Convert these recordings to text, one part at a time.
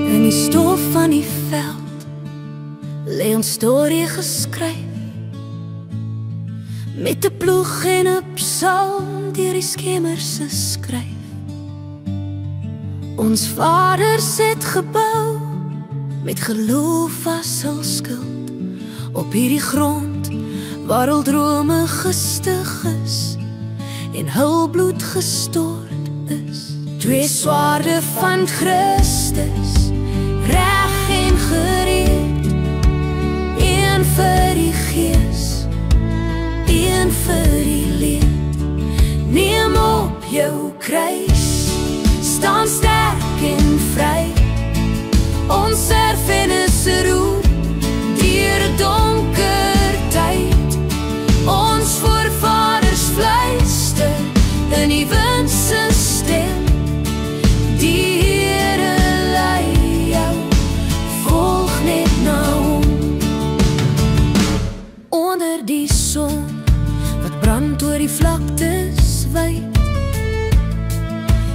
In die stof van die veld lê ons storie geskryf, met 'n ploeg en 'n psalm deur die skemer se skryf. Ons vaders het gebou met geloof as hul skild, op hierdie grond waar hul drome gestig is en hul bloed gestort is. Twee swaarde van Christus, reg en gereed, een vir die gees, een vir die leed. Neem op jou kruis, staan sterk en vry. Ons erfenis roep deur 'n donker tyd. Ons voorvaders fluister in die wind se stem. Die Here lei jou, volg net na hom. Onder die son wat brand oor die vlaktes wyd,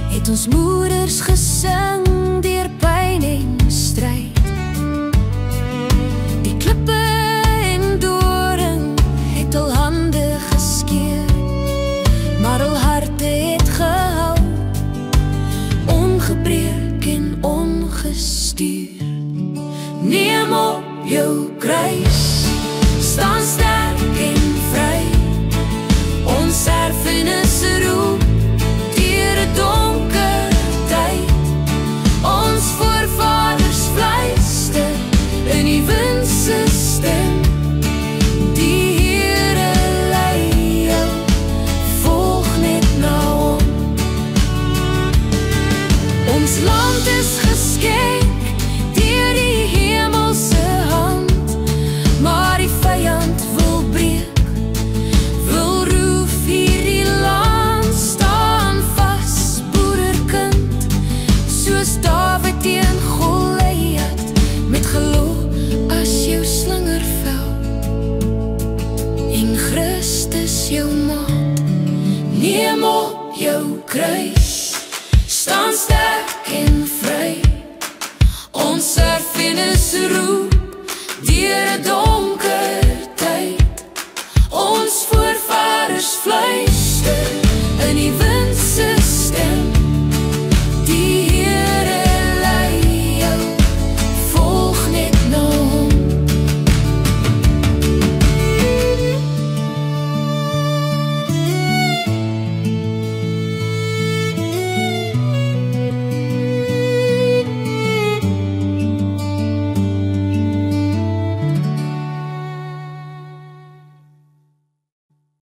het ons moeders gesing deur pyn en stryd. Die klippe en doring het hul hande geskeur, maar hul harte het gehou, ongebreek en ongestuur. Neem op jou kruis, staan sterk en vry. Ons erfenis roep deur 'n donker tyd. Ons voorvaders fluister in die wind se stem. Die Here lei jou, volg net na hom. Ons land is geskenk deur die hemelse hand, maar die vyand wil breek, wil roef hierdie land. Staan vas, boererkind, soos Dawid teen Goliat, met geloof as jou slingervel en Christus jou maat. Neem op jou kruis,